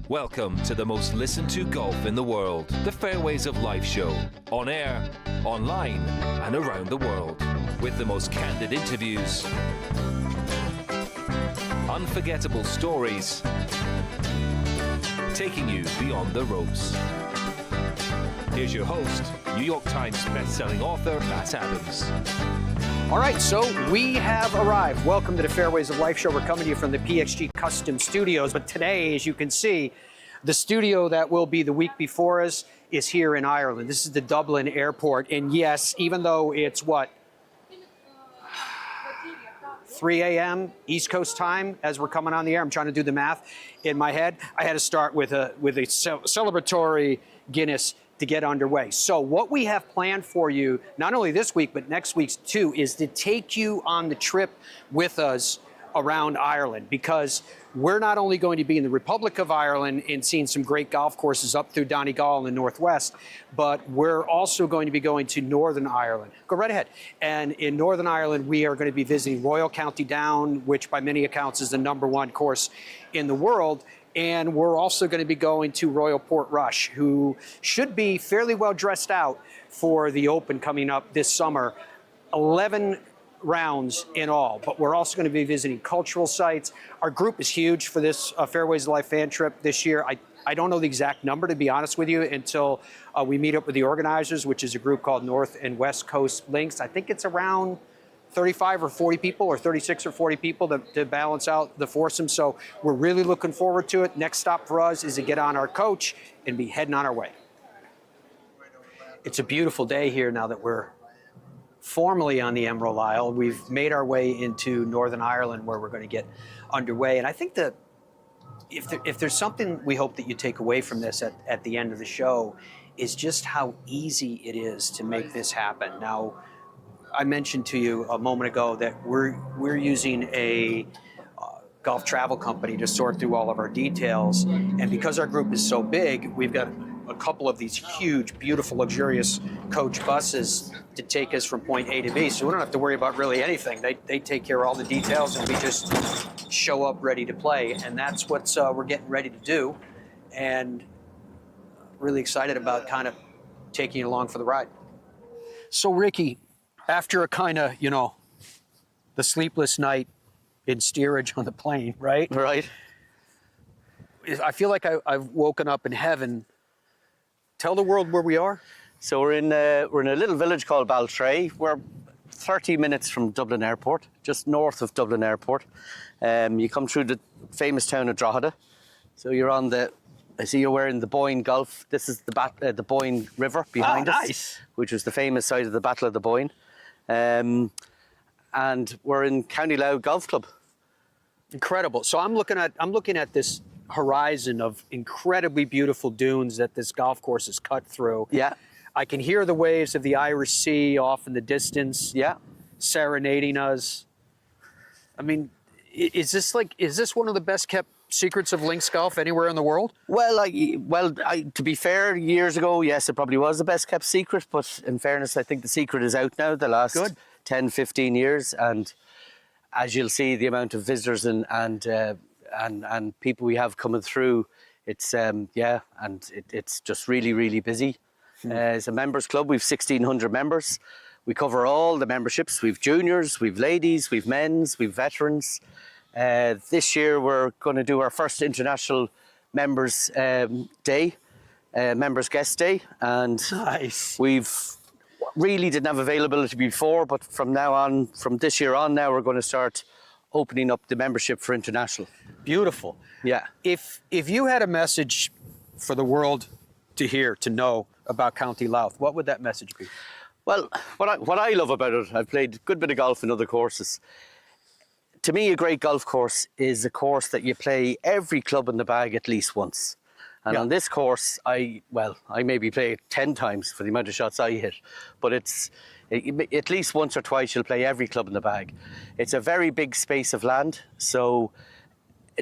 Welcome to the most listened to golf in the world, the Fairways of Life show, on air, online, and around the world, with the most candid interviews, unforgettable stories, taking you beyond the ropes. Here's your host, New York Times best-selling author, Matt Adams. All right, so we have arrived. Welcome to the Fairways of Life show. We're coming to you from the PXG Custom Studios. But today, as you can see, the studio that will be the week before us is here in Ireland. This is the Dublin airport. And yes, even though it's 3 a.m. East Coast time as we're coming on the air, I'm trying to do the math in my head. I had to start with a celebratory Guinness to get underway. So what we have planned for you, not only this week, but next week's too, is to take you on the trip with us around Ireland, because we're not only going to be in the Republic of Ireland and seeing some great golf courses up through Donegal in the northwest, but we're also going to be going to Northern Ireland. Go right ahead. And in Northern Ireland, we are going to be visiting Royal County Down, which by many accounts is the #1 course in the world. And we're also going to be going to Royal Portrush, who should be fairly well dressed out for the Open coming up this summer. 11 rounds in all, but we're also going to be visiting cultural sites. Our group is huge for this Fairways of Life fan trip this year. I don't know the exact number, to be honest with you, until we meet up with the organizers, which is a group called North and West Coast Links. I think it's around 35 or 40 people, or 36 or 40 people to balance out the foursome. So we're really looking forward to it. Next stop for us is to get on our coach and be heading on our way. It's a beautiful day here now that we're formally on the Emerald Isle. We've made our way into Northern Ireland, where we're going to get underway. And I think that if there's something we hope that you take away from this at the end of the show, is just how easy it is to make this happen. Now, I mentioned to you a moment ago that we're using a golf travel company to sort through all of our details. And because our group is so big, we've got a couple of these huge, beautiful, luxurious coach buses to take us from point A to B. So we don't have to worry about really anything. They take care of all the details, and we just show up ready to play. And that's what we're getting ready to do. And really excited about kind of taking you along for the ride. So Ricky, after a kind of, the sleepless night in steerage on the plane, right? Right. I feel like I've woken up in heaven. Tell the world where we are. So we're in a little village called Baltray. We're 30 minutes from Dublin Airport, just north of Dublin Airport. You come through the famous town of Drogheda. So you're on I see you're wearing the Boyne Golf. This is the Boyne River behind us, nice. Which was the famous site of the Battle of the Boyne. And we're in County Louth Golf Club. Incredible. So I'm looking at this horizon of incredibly beautiful dunes that this golf course is cut through. Yeah. I can hear the waves of the Irish Sea off in the distance. Yeah. Serenading us. I mean, is this one of the best kept secrets of links golf anywhere in the world? Well, to be fair, years ago, yes, it probably was the best kept secret. But in fairness, I think the secret is out now. The last 10, 15 years, and as you'll see, the amount of visitors and people we have coming through, it's it's just really, really busy. It's a members club. We've 1,600 members. We cover all the memberships. We've juniors, we've ladies, we've men's, we've veterans. This year we're going to do our first international members day, members guest day, and nice. We've really didn't have availability before, but from this year on, now we're going to start opening up the membership for international. Beautiful. Yeah. If you had a message for the world to hear, to know about County Louth, what would that message be? Well, what I love about it, I've played a good bit of golf in other courses. To me, a great golf course is a course that you play every club in the bag at least once. And on this course, I maybe play it 10 times for the amount of shots I hit, but at least once or twice you'll play every club in the bag. It's a very big space of land, so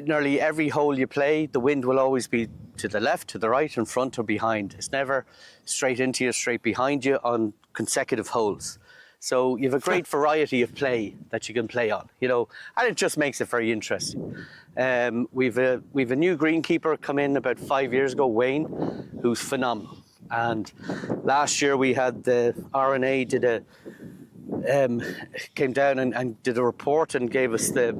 nearly every hole you play, the wind will always be to the left, to the right, in front or behind. It's never straight into you, straight behind you on consecutive holes. So you have a great variety of play that you can play on, you know, and it just makes it very interesting. We've a new greenkeeper come in about 5 years ago, Wayne, who's phenomenal. And last year we had the RNA came down and did a report and gave us the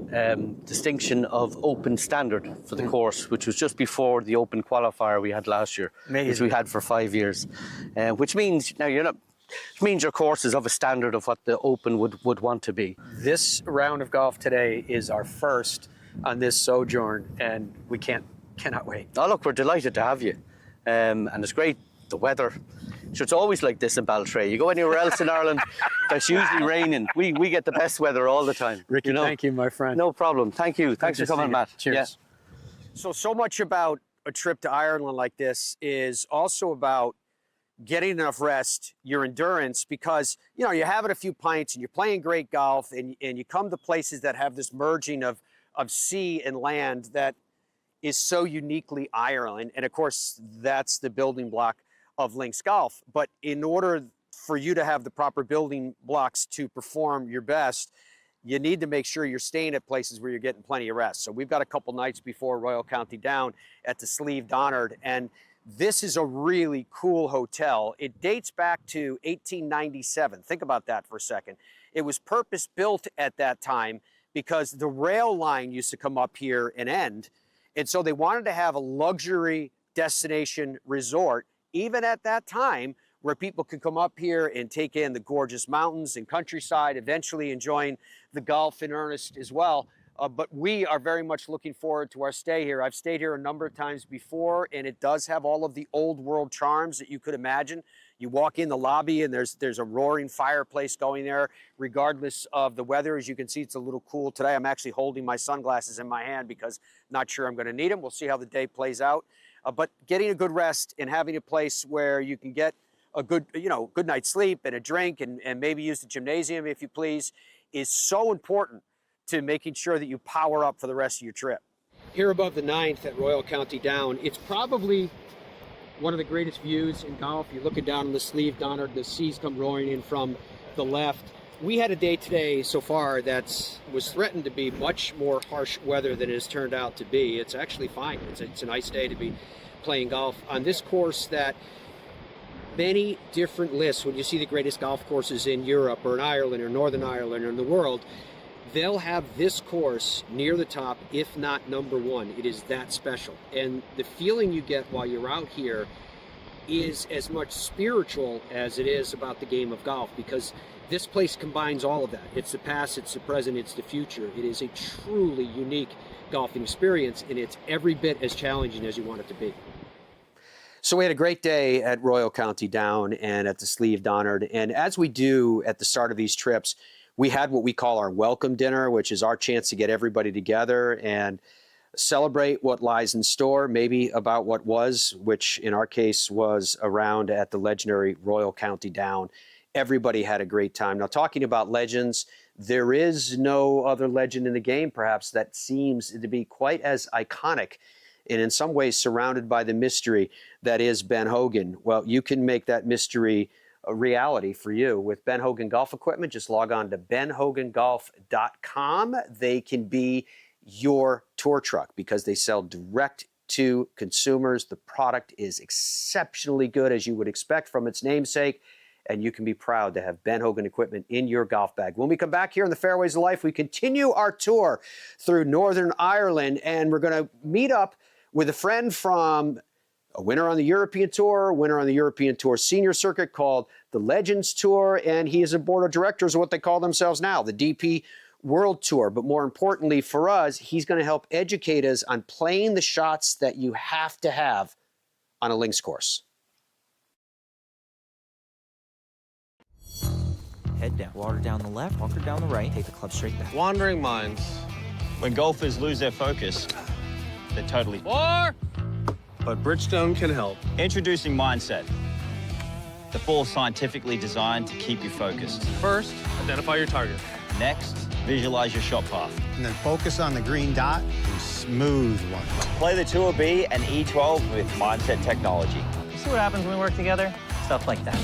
distinction of open standard for the course, which was just before the open qualifier we had last year, which we had for 5 years, which means now which means your course is of a standard of what the open would want to be. This round of golf today is our first on this sojourn, and we cannot wait. Oh look, we're delighted to have you, and it's great. The weather, so it's always like this in Baltray. You go anywhere else in Ireland, it's usually raining. We get the best weather all the time. Ricky, you know? thank you, my friend. No problem. Thank you. Thanks for coming, Matt. Cheers. Yeah. So much about a trip to Ireland like this is also about getting enough rest, your endurance, because, you know, you're having a few pints and you're playing great golf, and you come to places that have this merging of sea and land that is so uniquely Ireland. And of course, that's the building block of links golf. But in order for you to have the proper building blocks to perform your best, you need to make sure you're staying at places where you're getting plenty of rest. So we've got a couple nights before Royal County Down at the Slieve Donard, and this is a really cool hotel. It dates back to 1897. Think about that for a second. It was purpose built at that time because the rail line used to come up here and end. And so they wanted to have a luxury destination resort, even at that time, where people could come up here and take in the gorgeous mountains and countryside, eventually enjoying the golf in earnest as well. But we are very much looking forward to our stay here. I've stayed here a number of times before, and it does have all of the old world charms that you could imagine. You walk in the lobby and there's a roaring fireplace going there, regardless of the weather. As you can see, it's a little cool today. I'm actually holding my sunglasses in my hand because not sure I'm going to need them. We'll see how the day plays out. But getting a good rest and having a place where you can get a good, good night's sleep and a drink and maybe use the gymnasium, if you please, is so important to making sure that you power up for the rest of your trip. Here above the 9th at Royal County Down, it's probably one of the greatest views in golf. You're looking down on the Slieve Donard, the seas come roaring in from the left. We had a day today so far that was threatened to be much more harsh weather than it has turned out to be. It's actually fine. It's a nice day to be playing golf on this course that many different lists, when you see the greatest golf courses in Europe or in Ireland or Northern Ireland or in the world, they'll have this course near the top, if not number one. It is that special. And the feeling you get while you're out here is as much spiritual as it is about the game of golf, because this place combines all of that. It's the past, it's the present, it's the future. It is a truly unique golfing experience, and it's every bit as challenging as you want it to be. So we had a great day at Royal County Down and at the Slieve Donard. And as we do at the start of these trips, we had what we call our welcome dinner, which is our chance to get everybody together and celebrate what lies in store, maybe about what was, which in our case was around at the legendary Royal County Down. Everybody had a great time. Now, talking about legends, there is no other legend in the game, perhaps, that seems to be quite as iconic and in some ways surrounded by the mystery that is Ben Hogan. Well, you can make that mystery a reality for you with Ben Hogan Golf Equipment. Just log on to benhogangolf.com. They can be your tour truck because they sell direct to consumers. The product is exceptionally good, as you would expect from its namesake, and you can be proud to have Ben Hogan Equipment in your golf bag. When we come back here on the Fairways of Life, we continue our tour through Northern Ireland, and we're going to meet up with a friend from a winner on the European Tour, winner on the European Tour Senior Circuit called the Legends Tour, and he is a board of directors of what they call themselves now, the DP World Tour. But more importantly for us, he's going to help educate us on playing the shots that you have to have on a links course. Head down, water down the left, bunker down the right, take the club straight back. Wandering minds. When golfers lose their focus, they're totally... But Bridgestone can help. Introducing Mindset. The ball scientifically designed to keep you focused. First, identify your target. Next, visualize your shot path. And then focus on the green dot and smooth one. Play the Tour B and E12 with Mindset technology. See what happens when we work together? Stuff like that.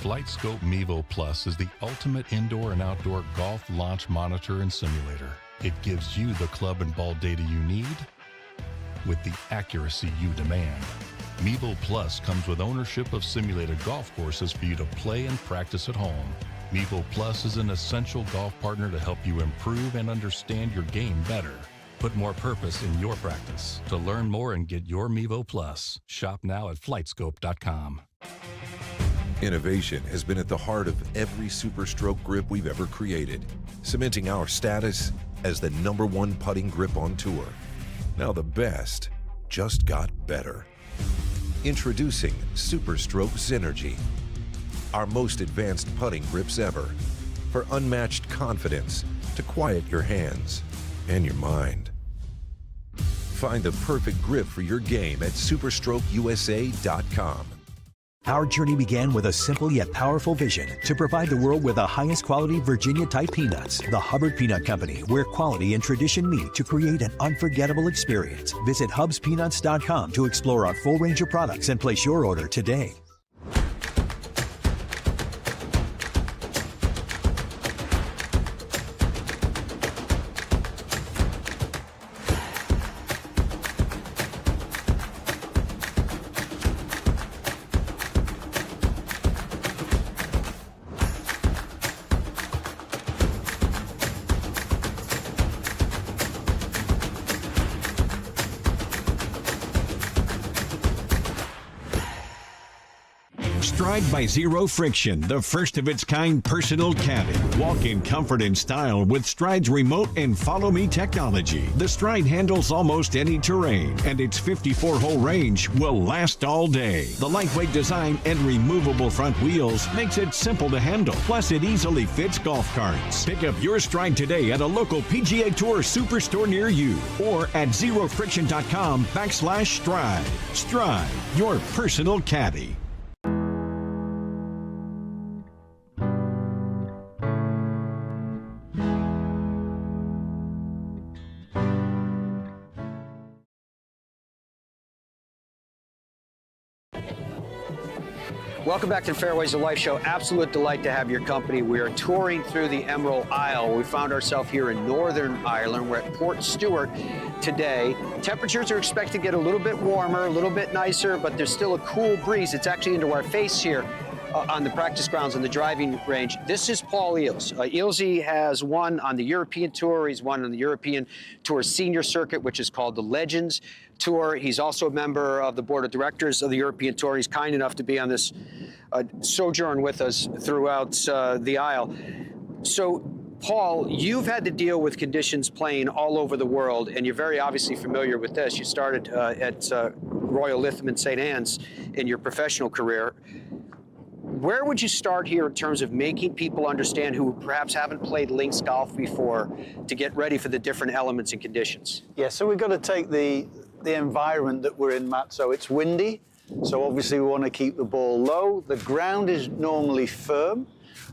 FlightScope Mevo Plus is the ultimate indoor and outdoor golf launch monitor and simulator. It gives you the club and ball data you need with the accuracy you demand. Mevo Plus comes with ownership of simulated golf courses for you to play and practice at home. Mevo Plus is an essential golf partner to help you improve and understand your game better. Put more purpose in your practice. To learn more and get your Mevo Plus, shop now at flightscope.com. Innovation has been at the heart of every SuperStroke grip we've ever created, cementing our status as the #1 putting grip on tour. Now the best just got better. Introducing SuperStroke Synergy, our most advanced putting grips ever, for unmatched confidence to quiet your hands and your mind. Find the perfect grip for your game at superstrokeusa.com. Our journey began with a simple yet powerful vision to provide the world with the highest quality Virginia-type peanuts. The Hubbard Peanut Company, where quality and tradition meet to create an unforgettable experience. Visit hubspeanuts.com to explore our full range of products and place your order today. Stride by Zero Friction, the first of its kind personal caddy. Walk in comfort and style with Stride's remote and follow me technology. The Stride handles almost any terrain, and its 54-hole range will last all day. The lightweight design and removable front wheels makes it simple to handle. Plus, it easily fits golf carts. Pick up your Stride today at a local PGA Tour Superstore near you or at zerofriction.com/Stride. Stride, your personal caddy. Welcome back to the Fairways of Life show. Absolute delight to have your company. We are touring through the Emerald Isle. We found ourselves here in Northern Ireland. We're at Portstewart today. Temperatures are expected to get a little bit warmer, a little bit nicer, but there's still a cool breeze. It's actually into our face here on the practice grounds on the driving range. This is Paul Eels. Eelsy has won on the European Tour. He's won on the European Tour Senior Circuit, which is called the Legends Tour. He's also a member of the board of directors of the European Tour. He's kind enough to be on this sojourn with us throughout the Isle. So, Paul, you've had to deal with conditions playing all over the world, and you're very obviously familiar with this. You started at Royal Lytham and St. Anne's in your professional career. Where would you start here in terms of making people understand who perhaps haven't played links golf before to get ready for the different elements and conditions? Yeah, so we've got to take the environment that we're in, Matt. So it's windy, so obviously we want to keep the ball low. The ground is normally firm,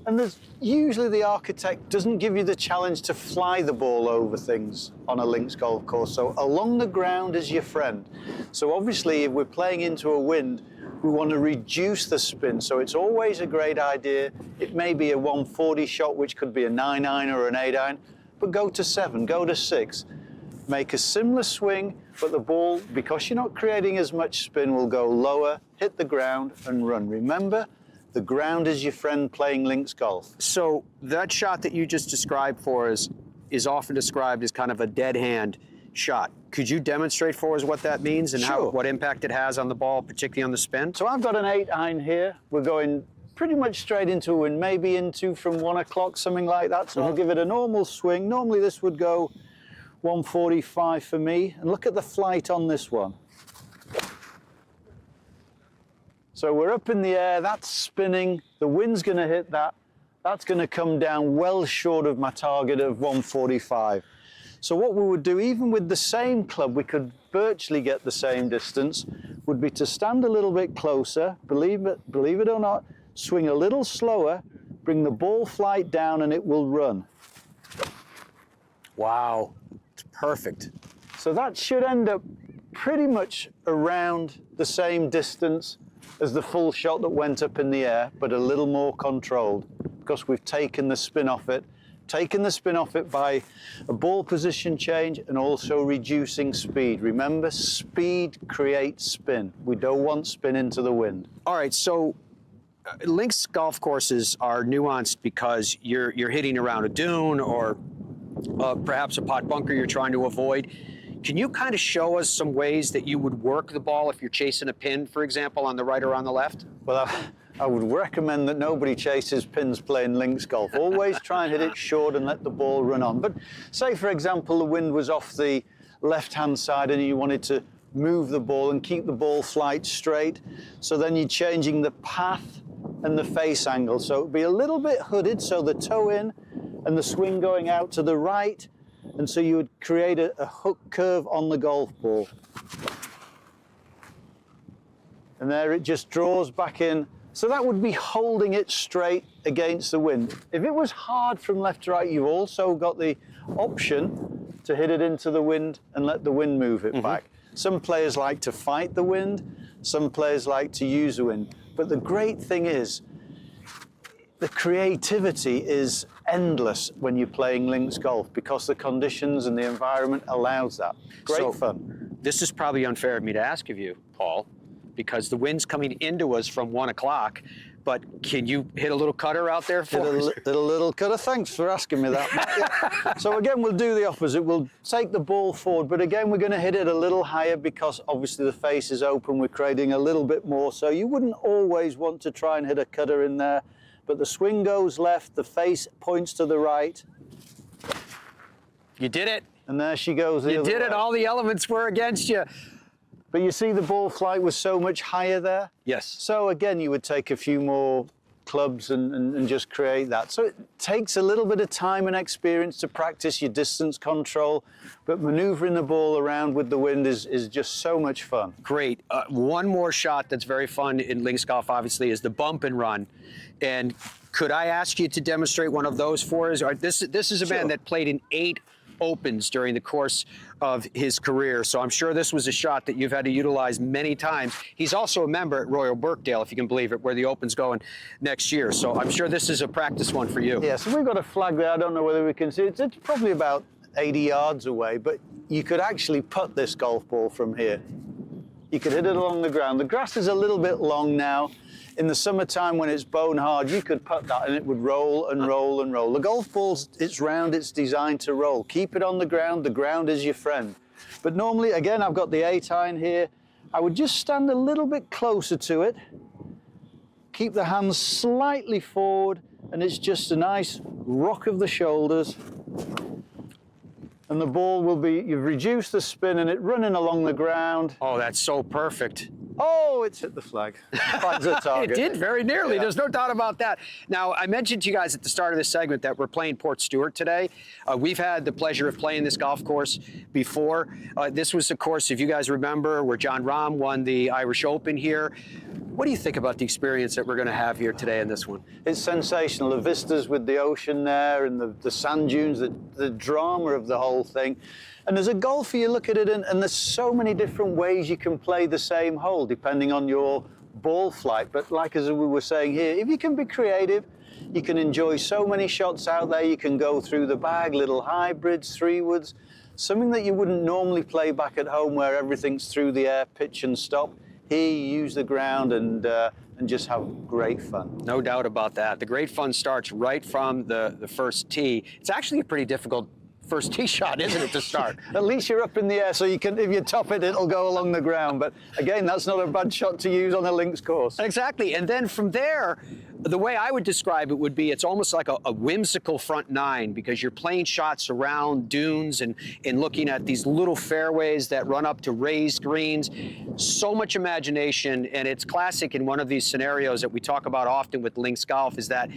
and there's usually the architect doesn't give you the challenge to fly the ball over things on a links golf course. So along the ground is your friend. So obviously if we're playing into a wind, we want to reduce the spin, so it's always a great idea. It may be a 140 shot, which could be a 9-iron or an 8-iron, but go to 7, go to 6. Make a similar swing, but the ball, because you're not creating as much spin, will go lower, hit the ground, and run. Remember, the ground is your friend playing links golf. So that shot that you just described for us is often described as kind of a dead hand shot. Could you demonstrate for us what that means and what impact it has on the ball, particularly on the spin? So I've got an 8-iron here. We're going pretty much straight into a wind, maybe into from 1 o'clock, something like that. So I'll give it a normal swing. Normally this would go 145 for me. And look at the flight on this one. So we're up in the air, that's spinning, the wind's gonna hit that. That's gonna come down well short of my target of 145. So what we would do, even with the same club, we could virtually get the same distance, would be to stand a little bit closer, believe it or not, swing a little slower, bring the ball flight down, and it will run. Wow, it's perfect. So that should end up pretty much around the same distance as the full shot that went up in the air, but a little more controlled because we've taken the spin off it. Taking the spin off it by a ball position change and also reducing speed. Remember, speed creates spin. We don't want spin into the wind. All right, so links golf courses are nuanced because you're hitting around a dune or perhaps a pot bunker you're trying to avoid. Can you kind of show us some ways that you would work the ball if you're chasing a pin, for example, on the right or on the left? Well, I would recommend that nobody chases pins playing links golf. Always try and hit it short and let the ball run on. But say, for example, the wind was off the left-hand side and you wanted to move the ball and keep the ball flight straight. So then you're changing the path and the face angle. So it would be a little bit hooded, so the toe in and the swing going out to the right. And so you would create a hook curve on the golf ball. And there it just draws back in. So that would be holding it straight against the wind. If it was hard from left to right, you've also got the option to hit it into the wind and let the wind move it back. Some players like to fight the wind, some players like to use the wind. But the great thing is, the creativity is endless when you're playing links golf because the conditions and the environment allows that. Great fun. This is probably unfair of me to ask of you, Paul, because the wind's coming into us from 1 o'clock, but can you hit a little cutter out there for us? Hit a little cutter. Thanks for asking me that, Matt. Yeah. So again, we'll do the opposite. We'll take the ball forward, but again, we're going to hit it a little higher because obviously the face is open. We're creating a little bit more. So you wouldn't always want to try and hit a cutter in there, but the swing goes left, the face points to the right. You did it. And there she goes. You did it. All the elements were against you. But you see the ball flight was so much higher there? Yes. So again, you would take a few more clubs and just create that. So it takes a little bit of time and experience to practice your distance control, but maneuvering the ball around with the wind is just so much fun. Great. One more shot that's very fun in links golf, obviously, is the bump and run. And could I ask you to demonstrate one of those for us? This is a man that played in 8 Opens during the course of his career, so I'm sure this was a shot that you've had to utilize many times. He's also a member at Royal Birkdale, if you can believe it, where the Open's going next year, so I'm sure this is a practice one for you. Yeah, so we've got a flag there. I don't know whether we can see it. It's probably about 80 yards away, but you could actually putt this golf ball from here. You could hit it along the ground. The grass is a little bit long now. In the summertime when it's bone hard, you could putt that and it would roll and roll and roll. The golf ball's, it's round, it's designed to roll. Keep it on the ground is your friend. But normally, again, I've got the 8-iron here. I would just stand a little bit closer to it. Keep the hands slightly forward and it's just a nice rock of the shoulders. And the ball will be, you've reduced the spin and it running along the ground. Oh, that's so perfect. Oh, it's hit the flag. Finds a target. It did very nearly. Yeah. There's no doubt about that. Now, I mentioned to you guys at the start of this segment that we're playing Portstewart today. We've had the pleasure of playing this golf course before. This was the course, if you guys remember, where John Rahm won the Irish Open here. What do you think about the experience that we're going to have here today in this one? It's sensational. The vistas with the ocean there and the sand dunes, the drama of the whole thing. And as a golfer, you look at it and there's so many different ways you can play the same hole depending on your ball flight. But like as we were saying here, if you can be creative, you can enjoy so many shots out there. You can go through the bag, little hybrids, 3-woods, something that you wouldn't normally play back at home where everything's through the air, pitch and stop. Here you use the ground and just have great fun. No doubt about that. The great fun starts right from the first tee. It's actually a pretty difficult first tee shot, isn't it, to start? At least you're up in the air, so you can, if you top it, it'll go along the ground. But again, that's not a bad shot to use on a links course. Exactly. And then from there, the way I would describe it would be it's almost like a whimsical front nine because you're playing shots around dunes and looking at these little fairways that run up to raised greens. So much imagination, and it's classic in one of these scenarios that we talk about often with links golf is that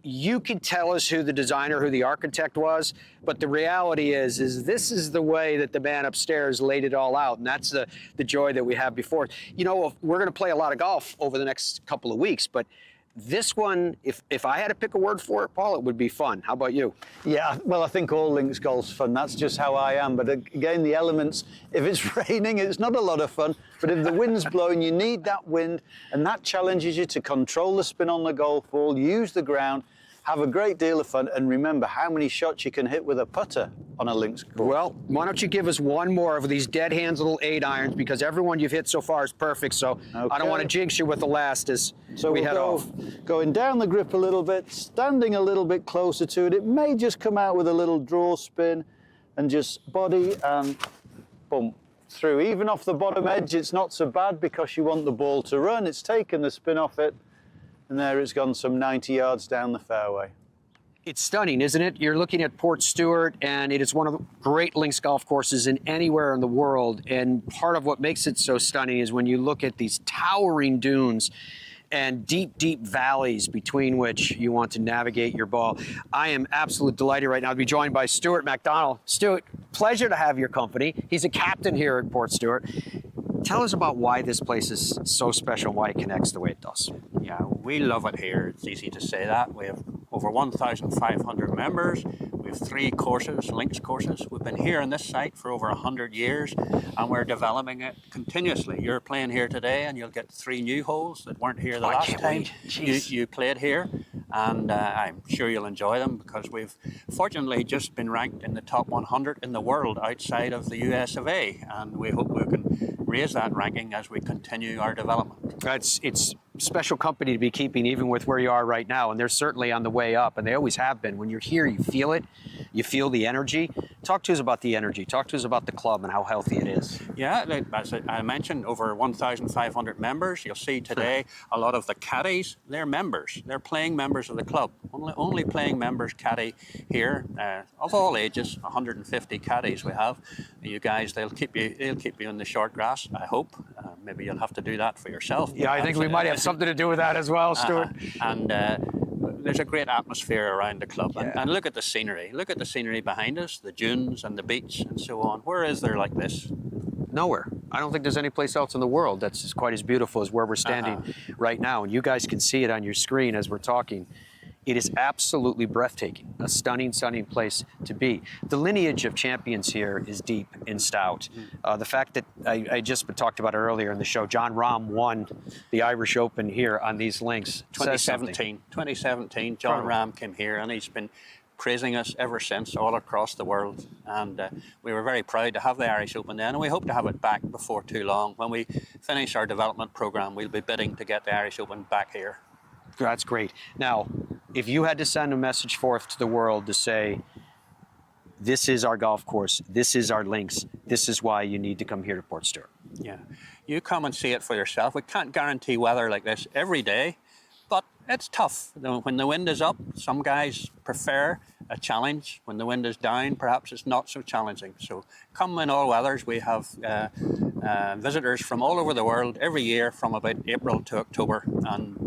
you could tell us who the designer, who the architect was, but the reality is this is the way that the man upstairs laid it all out, and that's the joy that we have before. You know, we're going to play a lot of golf over the next couple of weeks, but this one, if I had to pick a word for it, Paul, it would be fun. How about you? Yeah, well, I think all links golf's fun. That's just how I am. But again, the elements, if it's raining, it's not a lot of fun. But if the wind's blowing, you need that wind, and that challenges you to control the spin on the golf ball, use the ground, have a great deal of fun, and remember how many shots you can hit with a putter on a links course. Well, why don't you give us one more of these dead hands little 8-irons, because everyone you've hit so far is perfect, so I don't want to jinx you with the last as we head off. Going down the grip a little bit, standing a little bit closer to it. It may just come out with a little draw spin and just body and boom, through. Even off the bottom edge, it's not so bad because you want the ball to run. It's taken the spin off it, and there it's gone some 90 yards down the fairway. It's stunning, isn't it? You're looking at Portstewart, and it is one of the great links golf courses in anywhere in the world. And part of what makes it so stunning is when you look at these towering dunes and deep, deep valleys between which you want to navigate your ball. I am absolutely delighted right now to be joined by Stuart McDonald. Stuart, pleasure to have your company. He's a captain here at Portstewart. Tell us about why this place is so special and why it connects the way it does. Yeah, we love it here. It's easy to say that. We have over 1,500 members. We have 3 courses, links courses. We've been here on this site for over 100 years, and we're developing it continuously. You're playing here today, and you'll get 3 new holes that weren't here the last time you played here. And I'm sure you'll enjoy them because we've fortunately just been ranked in the top 100 in the world outside of the US of A, and we hope we can raise that ranking as we continue our development. It's special company to be keeping even with where you are right now, and they're certainly on the way up, and they always have been. When you're here, you feel it, you feel the energy. Talk to us about the energy. Talk to us about the club and how healthy it is. Yeah, as I mentioned, over 1,500 members. You'll see today a lot of the caddies, they're members. They're playing members of the club. Only playing members caddy here, of all ages, 150 caddies we have. You guys, they'll keep you in the short grass, I hope. Maybe you'll have to do that for yourself. Yeah, I think we might have something to do with that as well, Stuart. And there's a great atmosphere around the club. Yeah. And look at the scenery. Look at the scenery behind us, the dunes and the beach and so on. Where is there like this? Nowhere. I don't think there's any place else in the world that's quite as beautiful as where we're standing right now. And you guys can see it on your screen as we're talking. It is absolutely breathtaking, a stunning, stunning place to be. The lineage of champions here is deep and stout. The fact that I just talked about it earlier in the show, John Rahm won the Irish Open here on these links. 2017, John Rahm came here and he's been praising us ever since all across the world. And we were very proud to have the Irish Open then, and we hope to have it back before too long. When we finish our development program, we'll be bidding to get the Irish Open back here. That's great. Now, if you had to send a message forth to the world to say, this is our golf course, this is our links, this is why you need to come here to Portstewart. Yeah, you come and see it for yourself. We can't guarantee weather like this every day, but it's tough. When the wind is up, some guys prefer a challenge. When the wind is down, perhaps it's not so challenging. So come in all weathers. We have visitors from all over the world every year from about April to October, and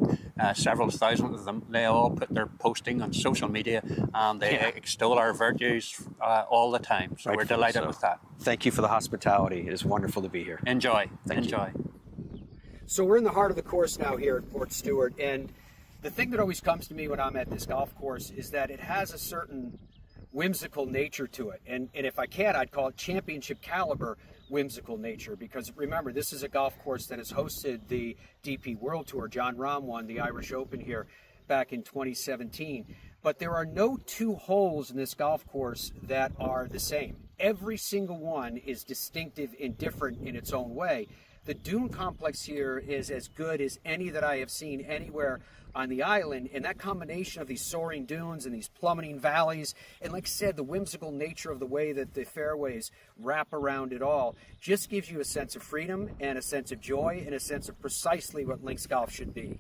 several thousand of them. They all put their posting on social media and they extol our virtues all the time. So we're delighted with that. Thank you for the hospitality. It is wonderful to be here. Enjoy. Enjoy. So we're in the heart of the course now here at Portstewart, and the thing that always comes to me when I'm at this golf course is that it has a certain whimsical nature to it. And if I can, I'd call it championship caliber whimsical nature, because remember, this is a golf course that has hosted the DP World Tour. John Rahm won the Irish Open here back in 2017. But there are no 2 holes in this golf course that are the same. Every single one is distinctive and different in its own way. The dune complex here is as good as any that I have seen anywhere on the island, and that combination of these soaring dunes and these plummeting valleys, and like I said, the whimsical nature of the way that the fairways wrap around it all, just gives you a sense of freedom and a sense of joy and a sense of precisely what links golf should be.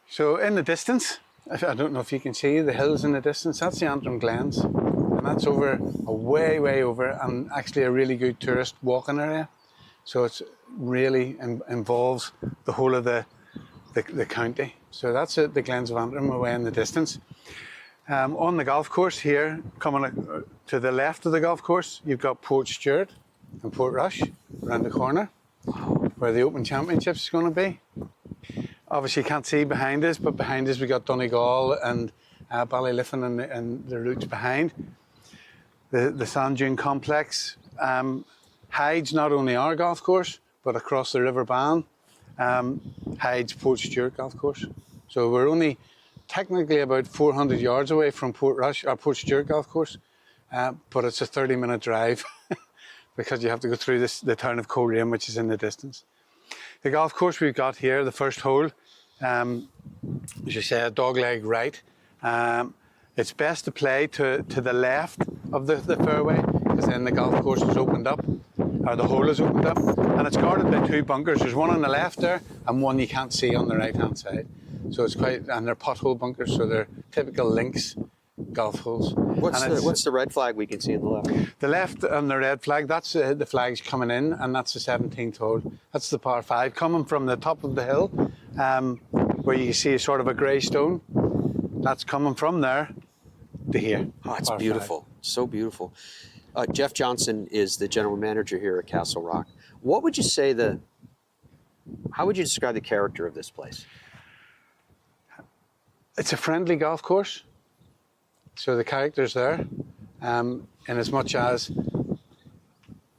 So in the distance, I don't know if you can see the hills in the distance, that's the Antrim Glens, and that's over, way, way over, and actually a really good tourist walking area. So it's really involves the whole of the county. So that's it, the Glens of Antrim away in the distance. On the golf course here, coming to the left of the golf course, you've got Portstewart and Portrush around the corner, where the Open Championships is going to be. Obviously, you can't see behind us, but behind us we got Donegal and Ballyliffin and the roots behind. The sand dune complex hides not only our golf course, but across the River Bann hides Portstewart golf course. So we're only technically about 400 yards away from Portstewart golf course, but it's a 30-minute drive because you have to go through the town of Coleraine, which is in the distance. The golf course we've got here, the first hole, as you say, a dogleg right. It's best to play to the left of the fairway, because then the golf course is opened up, or the hole is opened up, and it's guarded by 2 bunkers. There's one on the left there, and one you can't see on the right-hand side. So it's and they're pothole bunkers, so they're typical links golf holes. What's the red flag we can see on the left? The left and the red flag, that's the flags coming in, and that's the 17th hole. That's the par 5 coming from the top of the hill, where you see sort of a grey stone. That's coming from there to here. Oh, it's beautiful. 5. So beautiful. Jeff Johnson is the general manager here at Castle Rock. What would you say how would you describe the character of this place? It's a friendly golf course. So the character's there, in as much as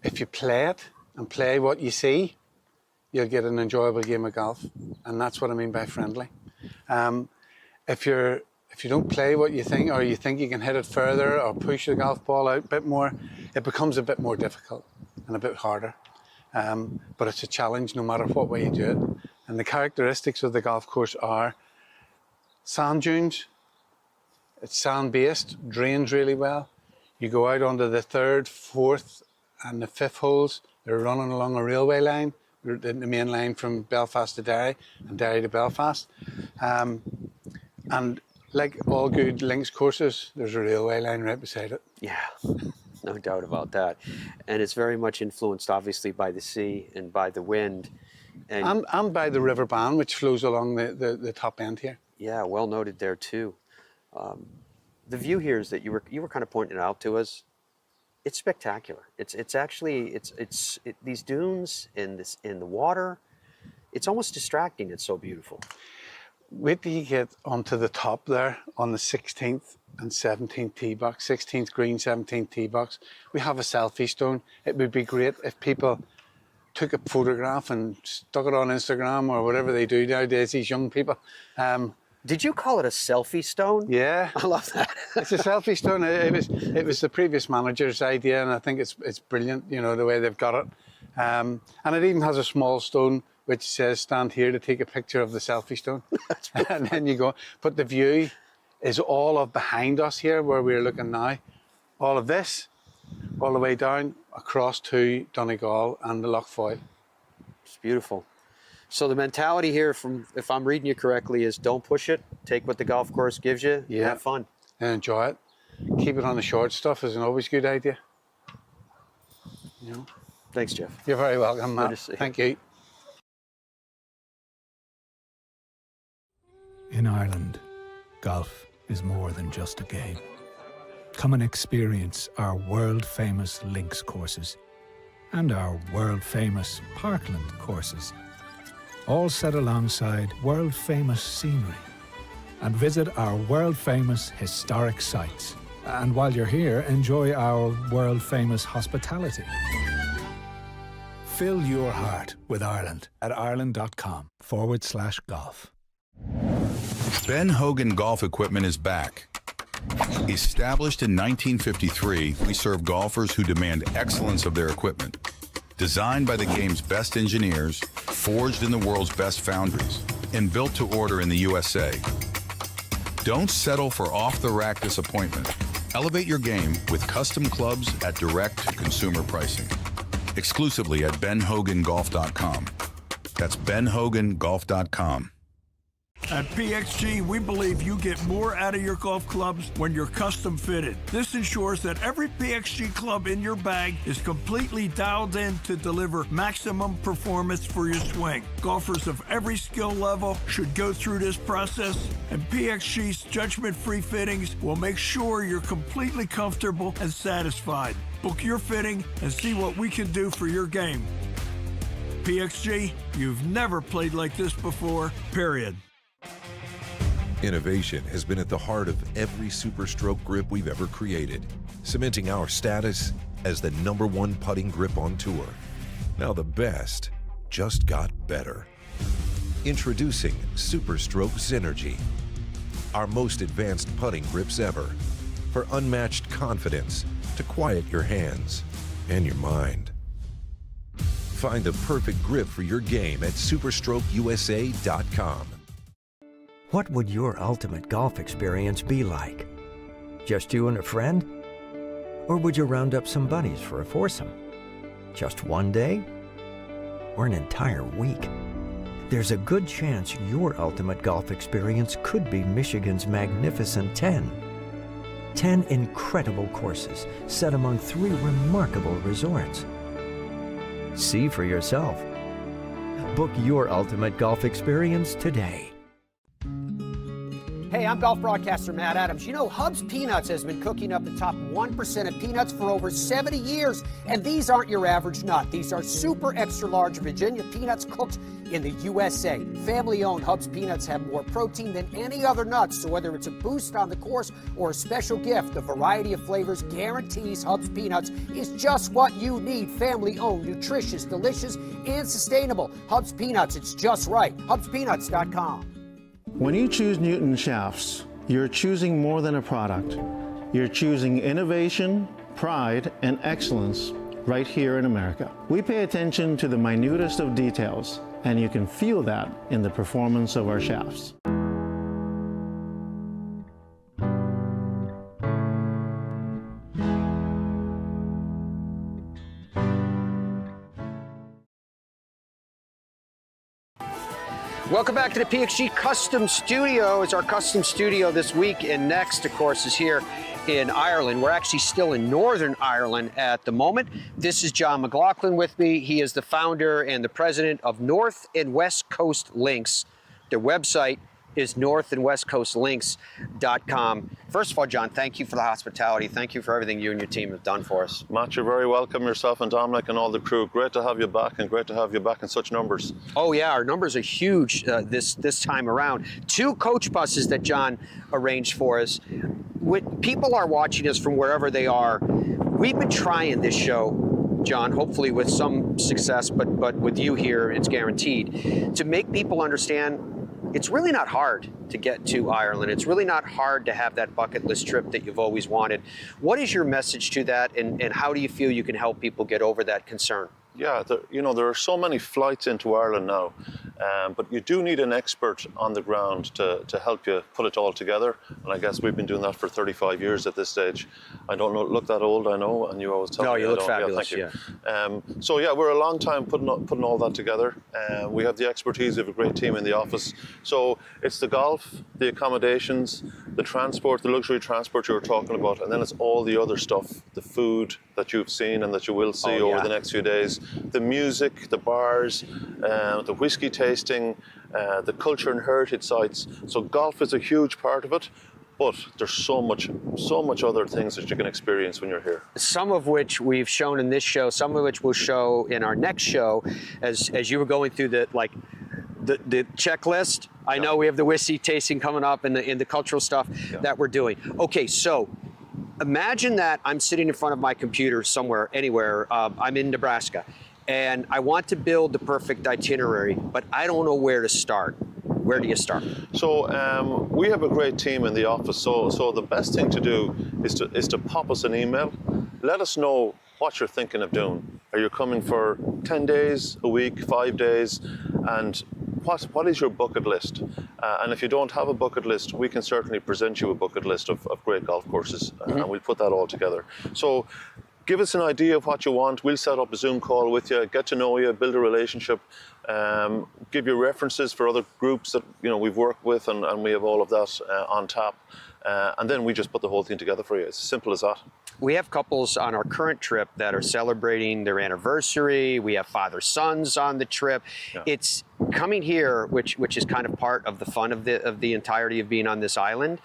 if you play it and play what you see, you'll get an enjoyable game of golf, and that's what I mean by friendly. If you don't play what you think, or you think you can hit it further or push the golf ball out a bit more, it becomes a bit more difficult and a bit harder. But it's a challenge no matter what way you do it. And the characteristics of the golf course are sand dunes. It's sand-based, drains really well. You go out onto the 3rd, 4th and the 5th holes. They're running along a railway line, the main line from Belfast to Derry and Derry to Belfast. And like all good links courses, there's a railway line right beside it. Yeah, no doubt about that. And it's very much influenced, obviously, by the sea and by the wind. And by the River Bann, which flows along the top end here. Yeah, well noted there too. The view here is that you were kind of pointing it out to us. It's spectacular. It's actually these dunes in the water. It's almost distracting. It's so beautiful. Wait till you get onto the top there on the 16th and 17th tee box, 16th green, 17th tee box. We have a selfie stone. It would be great if people took a photograph and stuck it on Instagram or whatever they do nowadays, these young people. Did you call it a selfie stone? Yeah. I love that. It's a selfie stone. It was the previous manager's idea, and I think it's brilliant, you know, the way they've got it. And it even has a small stone which says, stand here to take a picture of the selfie stone. And then you go. But the view is all of behind us here, where we're looking now. All of this, all the way down, across to Donegal and the Lough Foyle. It's beautiful. So the mentality here, if I'm reading you correctly, is don't push it. Take what the golf course gives you. Yeah. Have fun. And enjoy it. Keep it on the short stuff is an always good idea. You know. Thanks, Jeff. You're very welcome, Matt. Thank you. In Ireland, golf is more than just a game. Come and experience our world-famous links courses and our world-famous parkland courses, all set alongside world-famous scenery. And visit our world-famous historic sites. And while you're here, enjoy our world-famous hospitality. Fill your heart with Ireland at ireland.com/golf. Ben Hogan Golf Equipment is back. Established in 1953, we serve golfers who demand excellence of their equipment. Designed by the game's best engineers, forged in the world's best foundries, and built to order in the USA. Don't settle for off-the-rack disappointment. Elevate your game with custom clubs at direct-to-consumer pricing. Exclusively at benhogangolf.com. That's benhogangolf.com. At PXG, we believe you get more out of your golf clubs when you're custom fitted. This ensures that every PXG club in your bag is completely dialed in to deliver maximum performance for your swing. Golfers of every skill level should go through this process, and PXG's judgment-free fittings will make sure you're completely comfortable and satisfied. Book your fitting and see what we can do for your game. PXG, you've never played like this before, period. Innovation has been at the heart of every Super Stroke grip we've ever created, cementing our status as the #1 putting grip on tour. Now the best just got better. Introducing Super Stroke Synergy, our most advanced putting grips ever, for unmatched confidence to quiet your hands and your mind. Find the perfect grip for your game at superstrokeusa.com. What would your ultimate golf experience be like? Just you and a friend? Or would you round up some buddies for a foursome? Just one day? Or an entire week? There's a good chance your ultimate golf experience could be Michigan's magnificent 10. 10 incredible courses set among 3 remarkable resorts. See for yourself. Book your ultimate golf experience today. Hey, I'm golf broadcaster Matt Adams. You know, Hub's Peanuts has been cooking up the top 1% of peanuts for over 70 years. And these aren't your average nut. These are super extra large Virginia peanuts cooked in the USA. Family-owned Hub's Peanuts have more protein than any other nuts. So whether it's a boost on the course or a special gift, the variety of flavors guarantees Hub's Peanuts is just what you need. Family-owned, nutritious, delicious, and sustainable. Hub's Peanuts, it's just right. HubsPeanuts.com. When you choose Newton shafts, you're choosing more than a product. You're choosing innovation, pride, and excellence right here in America. We pay attention to the minutest of details, and you can feel that in the performance of our shafts. Welcome back to the PXG Custom Studio. It's our custom studio this week, and next, of course, is here in Ireland. We're actually still in Northern Ireland at the moment. This is John McLaughlin with me. He is the founder and the president of North and West Coast Links. Their website is northandwestcoastlinks.com. First of all, John, thank you for the hospitality. Thank you for everything you and your team have done for us. Matt, you're very welcome, yourself and Dominic and all the crew. Great to have you back, and great to have you back in such numbers. Oh yeah, our numbers are huge this time around. 2 coach buses that John arranged for us. When people are watching us from wherever they are, we've been trying this show, John, hopefully with some success, but with you here, it's guaranteed, to make people understand it's really not hard to get to Ireland. It's really not hard to have that bucket list trip that you've always wanted. What is your message to that, and how do you feel you can help people get over that concern? Yeah, there are so many flights into Ireland now, but you do need an expert on the ground to help you put it all together. And I guess we've been doing that for 35 years at this stage. I don't look that old, I know, and you always tell me. No, you look Yeah, fabulous, thank you. So yeah, we're a long time putting all that together. We have the expertise, we have a great team in the office. So it's the golf, the accommodations, the transport, the luxury transport you were talking about, and then it's all the other stuff, the food that you've seen and that you will see over the next few days, the music, the bars, the whiskey tasting, the culture and heritage sites. So golf is a huge part of it, but there's so much other things that you can experience when you're here. Some of which we've shown in this show, some of which we'll show in our next show, as you were going through the checklist. I know we have the whiskey tasting coming up and the cultural stuff that we're doing. Okay, so imagine that I'm sitting in front of my computer somewhere, anywhere. I'm in Nebraska, and I want to build the perfect itinerary, but I don't know where to start. Where do you start? So we have a great team in the office. So the best thing to do is to pop us an email. Let us know what you're thinking of doing. Are you coming for 10 days, a week, 5 days? And what is your bucket list? And if you don't have a bucket list, we can certainly present you a bucket list of great golf courses, and we'll put that all together. So give us an idea of what you want. We'll set up a Zoom call with you, get to know you, build a relationship, give you references for other groups that we've worked with, and we have all of that on tap. And then we just put the whole thing together for you. It's as simple as that. We have couples on our current trip that are celebrating their anniversary. We have father-sons on the trip. Yeah. It's coming here, which is kind of part of the fun of the entirety of being on this island,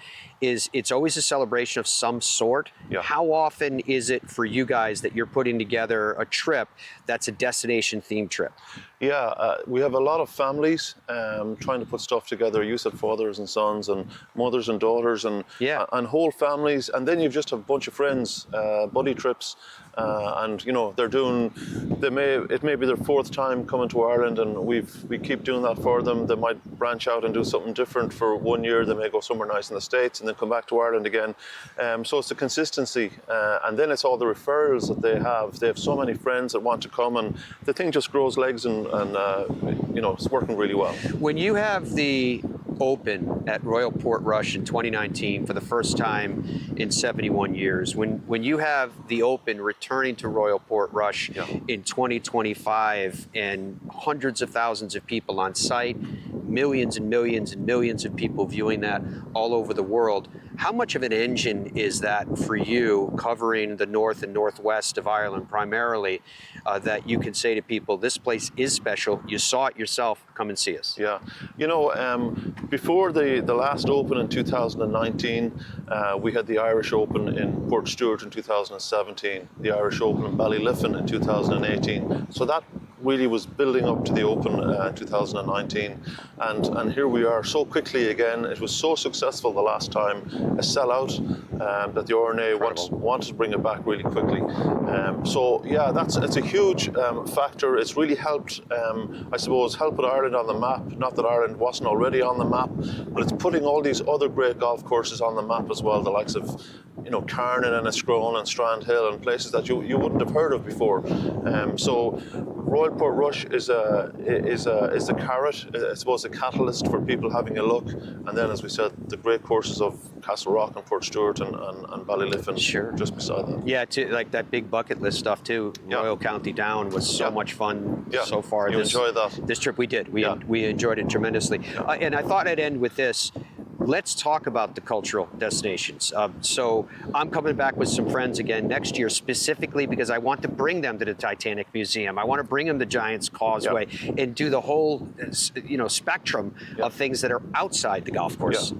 is it's always a celebration of some sort. Yeah. How often is it for you guys that you're putting together a trip that's a destination-themed trip? Yeah, we have a lot of families trying to put stuff together. You said fathers and sons and mothers and daughters and whole families. And then you just have a bunch of friends, buddy trips. And you know, it may be their 4th time coming to Ireland, and we keep doing that for them. They might branch out and do something different for 1 year. They may go somewhere nice in the States and then come back to Ireland again. So it's the consistency, and then it's all the referrals that they have. They have so many friends that want to come, and the thing just grows legs, and you know, it's working really well. When you have the Open at Royal Portrush in 2019 for the first time in 71 years, when you have the Open returning to Royal Portrush in 2025 and hundreds of thousands of people on site, millions and millions and millions of people viewing that all over the world, how much of an engine is that for you, covering the north and northwest of Ireland primarily, that you can say to people, this place is special, you saw it yourself, come and see us? Yeah, you know, before the last Open in 2019, we had the Irish Open in Portstewart in 2017, the Irish Open in Ballyliffin in 2018. So that really was building up to the Open 2019, and here we are so quickly again. It was so successful the last time, a sellout, that the RNA wants to bring it back really quickly. So yeah, it's a huge factor. It's really helped, I suppose, helping Ireland on the map. Not that Ireland wasn't already on the map, but it's putting all these other great golf courses on the map as well, the likes of, you know, Carnan and Escrone and Strand Hill and places that you wouldn't have heard of before. So Royal Portrush is the carrot, I suppose, the catalyst for people having a look. And then, as we said, the great courses of Castle Rock and Portstewart and Ballyliffin, just beside that. Yeah, like that big bucket list stuff too. Royal County Down was so much fun so far. You enjoyed that? This trip we did. We enjoyed it tremendously. And I thought I'd end with this. Let's talk about the cultural destinations. So I'm coming back with some friends again next year, specifically because I want to bring them to the Titanic Museum. I want to bring them to Giant's Causeway and do the whole, you know, spectrum of things that are outside the golf course.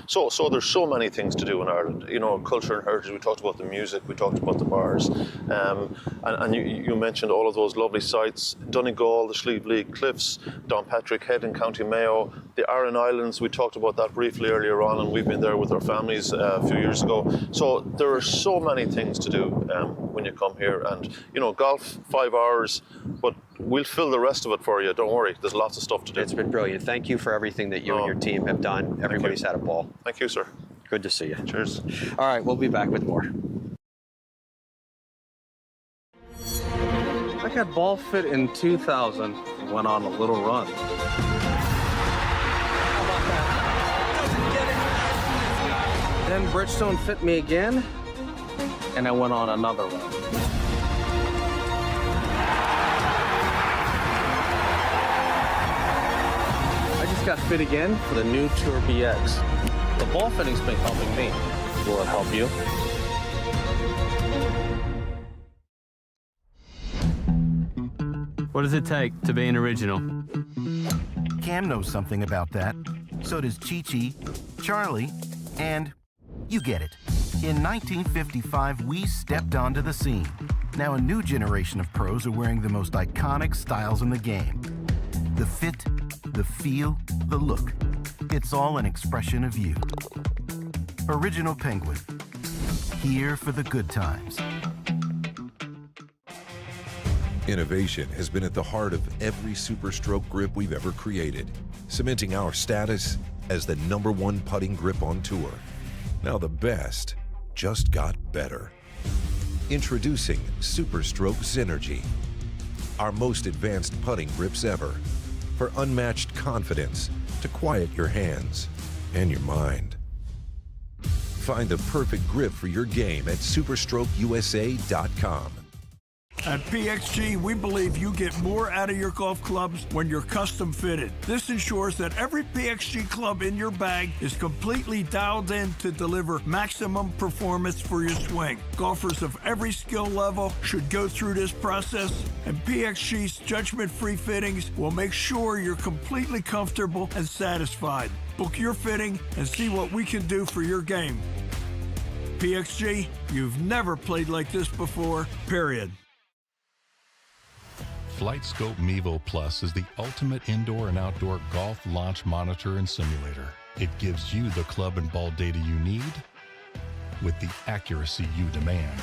So there's so many things to do in Ireland. You know, culture and heritage. We talked about the music. We talked about the bars, and you mentioned all of those lovely sites: Donegal, the Slieve League Cliffs, Downpatrick Head in County Mayo, the Aran Islands. We talked about that briefly earlier on, and we've been there with our families a few years ago. So there are so many things to do when you come here, and you know, golf 5 hours, but we'll fill the rest of it for you. Don't worry, there's lots of stuff to do. It's been brilliant. Thank you for everything that you and your team have done. Everybody's had a ball. Thank you, sir. Good to see you. Cheers. All right, we'll be back with more. I got ball fit in 2000, went on a little run. Then Bridgestone fit me again, and I went on another run. I just got fit again for the new Tour BX. The ball fitting's been helping me. Will it help you? What does it take to be an original? Cam knows something about that. So does Chi-Chi, Charlie, and you get it. In 1955, we stepped onto the scene. Now a new generation of pros are wearing the most iconic styles in the game. The fit, the feel, the look. It's all an expression of you. Original Penguin. Here for the good times. Innovation has been at the heart of every Super Stroke grip we've ever created, cementing our status as the #1 putting grip on tour. Now the best just got better. Introducing Super Stroke Synergy, our most advanced putting grips ever, for unmatched confidence to quiet your hands and your mind. Find the perfect grip for your game at superstrokeusa.com. At PXG, we believe you get more out of your golf clubs when you're custom fitted. This ensures that every PXG club in your bag is completely dialed in to deliver maximum performance for your swing. Golfers of every skill level should go through this process, and PXG's judgment-free fittings will make sure you're completely comfortable and satisfied. book your fitting, and see what we can do for your game. PXG, you've never played like this before, period. FlightScope Mevo Plus is the ultimate indoor and outdoor golf launch monitor and simulator. It gives you the club and ball data you need with the accuracy you demand.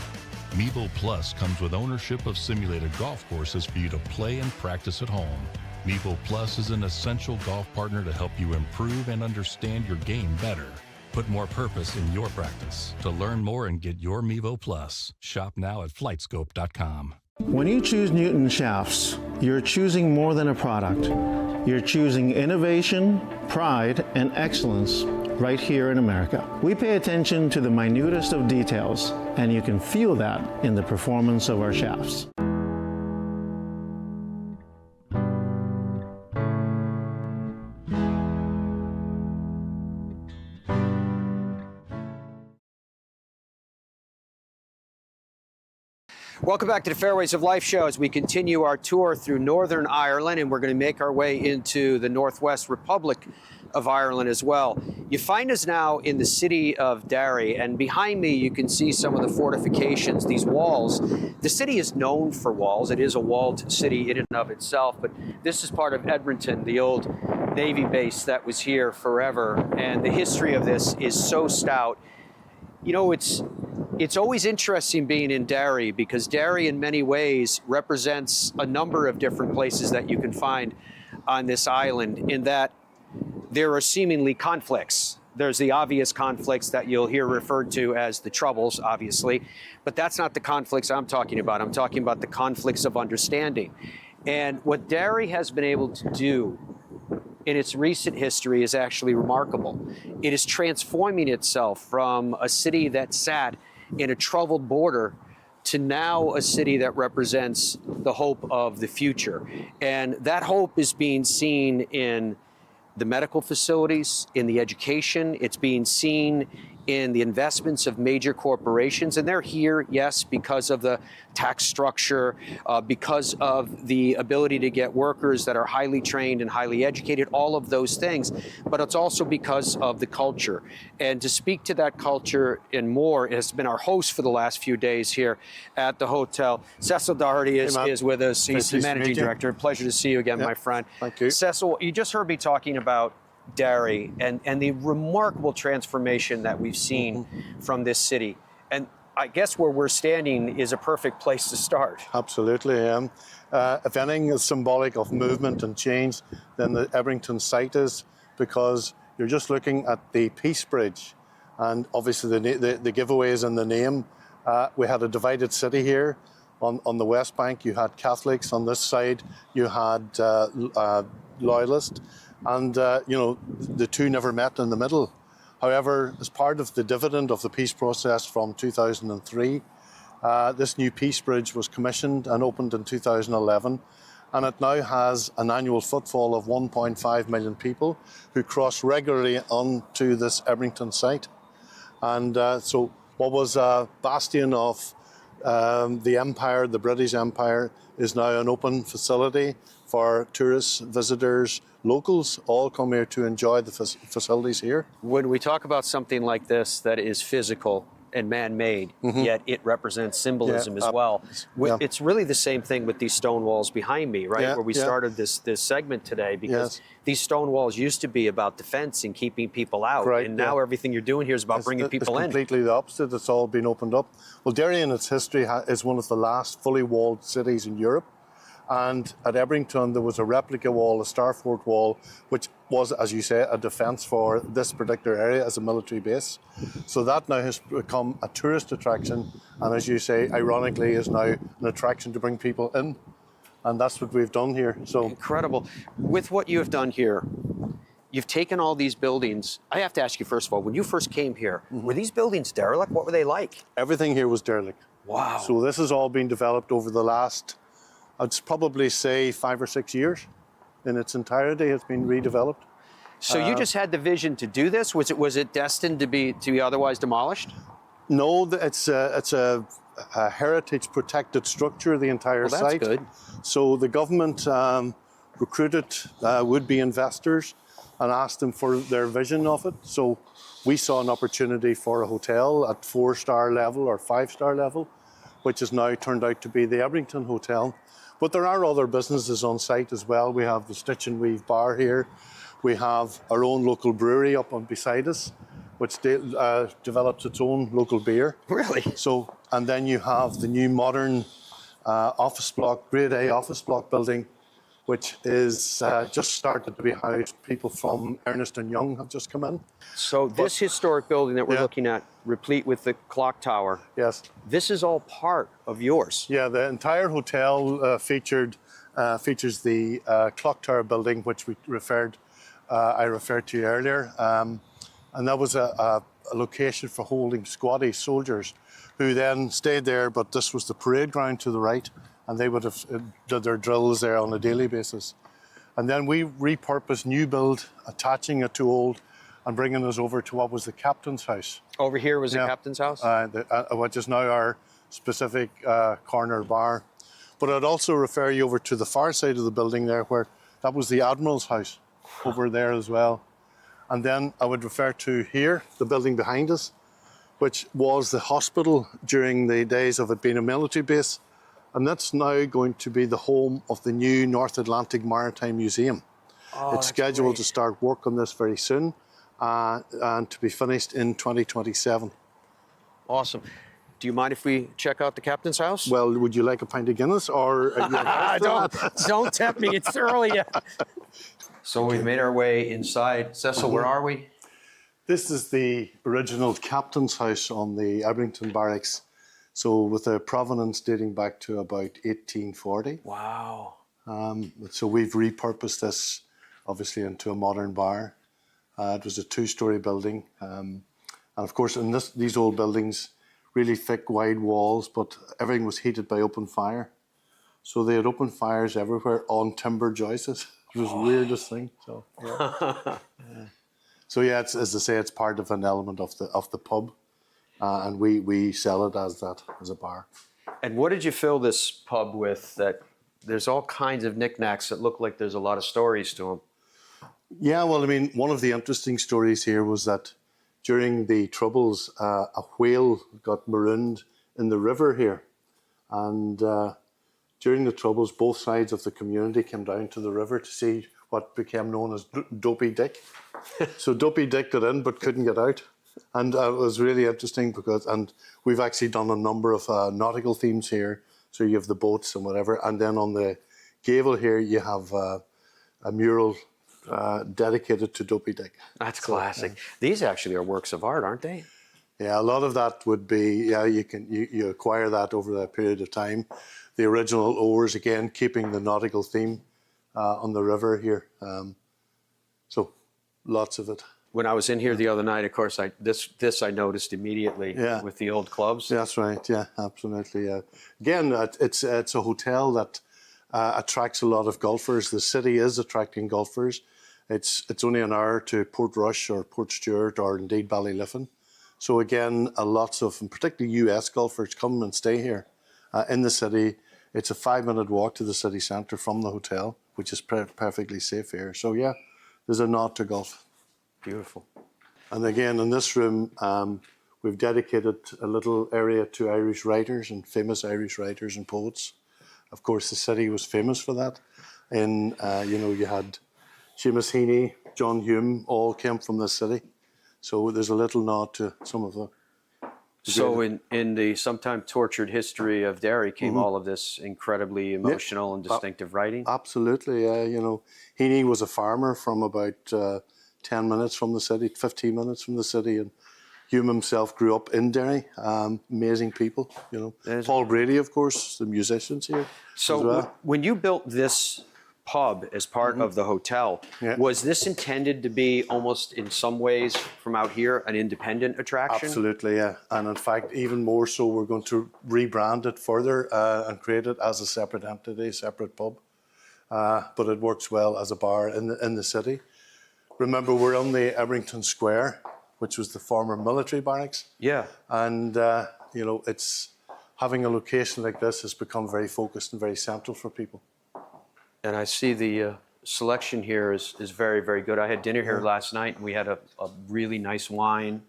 Mevo Plus comes with ownership of simulated golf courses for you to play and practice at home. Mevo Plus is an essential golf partner to help you improve and understand your game better. Put more purpose in your practice. To learn more and get your Mevo Plus, shop now at flightscope.com. When you choose Newton shafts, you're choosing more than a product. You're choosing innovation, pride, and excellence right here in America. We pay attention to the minutest of details, and you can feel that in the performance of our shafts. Welcome back to the Fairways of Life show as we continue our tour through Northern Ireland, and we're going to make our way into the Northwest Republic of Ireland as well. You find us now in the city of Derry, and behind me you can see some of the fortifications, these walls. The city is known for walls. It is a walled city in and of itself, but this is part of Edmonton, the old Navy base that was here forever, and the history of this is so stout. You know, it's always interesting being in Derry because Derry in many ways represents a number of different places that you can find on this island, in that there are seemingly conflicts. There's the obvious conflicts that you'll hear referred to as the Troubles, obviously, but that's not the conflicts I'm talking about. I'm talking about the conflicts of understanding. And what Derry has been able to do in its recent history is actually remarkable. It is transforming itself from a city that sat in a troubled border to now a city that represents the hope of the future. And that hope is being seen in the medical facilities, in the education. It's being seen in the investments of major corporations. And they're here, yes, because of the tax structure, because of the ability to get workers that are highly trained and highly educated, all of those things. But it's also because of the culture. And to speak to that culture and more has been our host for the last few days here at the hotel. Cecil Doherty is with us. He's the managing director. Pleasure to see you again, my friend. Thank you. Cecil, you just heard me talking about Derry and the remarkable transformation that we've seen from this city. And I guess where we're standing is a perfect place to start. Absolutely. If anything is symbolic of movement and change, then the Ebrington site is, because you're just looking at the Peace Bridge, and obviously the giveaways in the name. We had a divided city here. On the West Bank, you had Catholics. On this side, you had Loyalists. And, you know, the two never met in the middle. However, as part of the dividend of the peace process from 2003, this new Peace Bridge was commissioned and opened in 2011. And it now has an annual footfall of 1.5 million people who cross regularly onto this Ebrington site. And so what was a bastion of the Empire, the British Empire, is now an open facility for tourists, visitors, locals, all come here to enjoy the facilities here. When we talk about something like this that is physical and man-made, yet it represents symbolism as well. It's really the same thing with these stone walls behind me, right? Where we started this segment today, because these stone walls used to be about defense and keeping people out. And now everything you're doing here is about bringing people in. It's completely the opposite. It's all been opened up. Well, Derry in its history is one of the last fully walled cities in Europe. And at Ebrington, there was a replica wall, a Starfort wall, which was, as you say, a defence for this particular area as a military base. So that now has become a tourist attraction, and as you say, ironically, is now an attraction to bring people in. And that's what we've done here. So incredible. With what you have done here, you've taken all these buildings. I have to ask you, first of all, when you first came here, were these buildings derelict? What were they like? Everything here was derelict. Wow. So this has all been developed over the last, I'd probably say 5 or 6 years. In its entirety, it's been redeveloped. So you just had the vision to do this? Was it destined to be otherwise demolished? No, it's a heritage protected structure, the entire site. That's good. So the government recruited would-be investors, and asked them for their vision of it. So we saw an opportunity for a hotel at 4-star level or 5-star level, which has now turned out to be the Ebrington Hotel. But there are other businesses on site as well. We have the Stitch and Weave bar here. We have our own local brewery up on beside us, which develops its own local beer. Really? So, and then you have the new modern office block, Grade A office block building, which is just started to be housed. People from Ernst & Young have just come in. So this historic building that we're looking at, replete with the clock tower. Yes. This is all part of yours. Yeah, the entire hotel features the clock tower building, which I referred to earlier. And that was a location for holding squatty soldiers who then stayed there, but this was the parade ground to the right, and they would have did their drills there on a daily basis. And then we repurposed new build, attaching it to old and bringing us over to what was the captain's house. Over here was the captain's house? Which is now our specific corner bar. But I'd also refer you over to the far side of the building there, where that was the Admiral's house over there as well. And then I would refer to here, the building behind us, which was the hospital during the days of it being a military base. And that's now going to be the home of the new North Atlantic Maritime Museum. Oh, it's scheduled to start work on this very soon and to be finished in 2027. Awesome. Do you mind if we check out the captain's house? Well, would you like a pint of Guinness or? Don't tempt me, it's early yet. So we've made our way inside. Cecil, where are we? This is the original captain's house on the Ebrington Barracks. So with a provenance dating back to about 1840. Wow. So we've repurposed this obviously into a modern bar. It was a 2-story building. And of course in these old buildings, really thick, wide walls, but everything was heated by open fire. So they had open fires everywhere on timber joists. It was the weirdest thing. So yeah. So yeah, it's, as I say, it's part of an element of the pub, and we sell it as that, as a bar. And what did you fill this pub with? That there's all kinds of knickknacks that look like there's a lot of stories to them. Yeah, well, I mean, one of the interesting stories here was that during the Troubles, a whale got marooned in the river here, and during the Troubles, both sides of the community came down to the river to see what became known as Dopey Dick. So Dopey Dick got in but couldn't get out. And it was really interesting because, and we've actually done a number of nautical themes here. So you have the boats and whatever. And then on the gable here, you have a mural dedicated to Dopey Dick. That's classic. These actually are works of art, aren't they? Yeah, a lot of that would be, yeah, you acquire that over a period of time. The original oars, again, keeping the nautical theme on the river here. So lots of it. When I was in here the other night, of course, this I noticed immediately with the old clubs. That's right, yeah, absolutely. Again, it's a hotel that attracts a lot of golfers. The city is attracting golfers. It's only an hour to Portrush or Portstewart or indeed Ballyliffin. So again, lots of, and particularly US golfers, come and stay here in the city. It's a 5-minute walk to the city centre from the hotel, which is perfectly safe here. So yeah, there's a nod to golf. Beautiful. And again, in this room, we've dedicated a little area to Irish writers and famous Irish writers and poets. Of course, the city was famous for that. And, you had Seamus Heaney, John Hume, all came from this city. So there's a little nod to some of the... So in the sometime tortured history of Derry came all of this incredibly emotional and distinctive writing? Absolutely, yeah. Heaney was a farmer from about 10 minutes from the city, 15 minutes from the city, and Hume himself grew up in Derry. Amazing people, Paul Brady, of course, the musicians here. So when you built this pub as part of the hotel, was this intended to be almost in some ways from out here an independent attraction? Absolutely, yeah. And in fact, even more so, we're going to rebrand it further and create it as a separate entity, separate pub. But it works well as a bar in the city. Remember, we're on the Ebrington Square, which was the former military barracks. Yeah. And, it's having a location like this has become very focused and very central for people. And I see the selection here is very, very good. I had dinner here last night, and we had a really nice wine.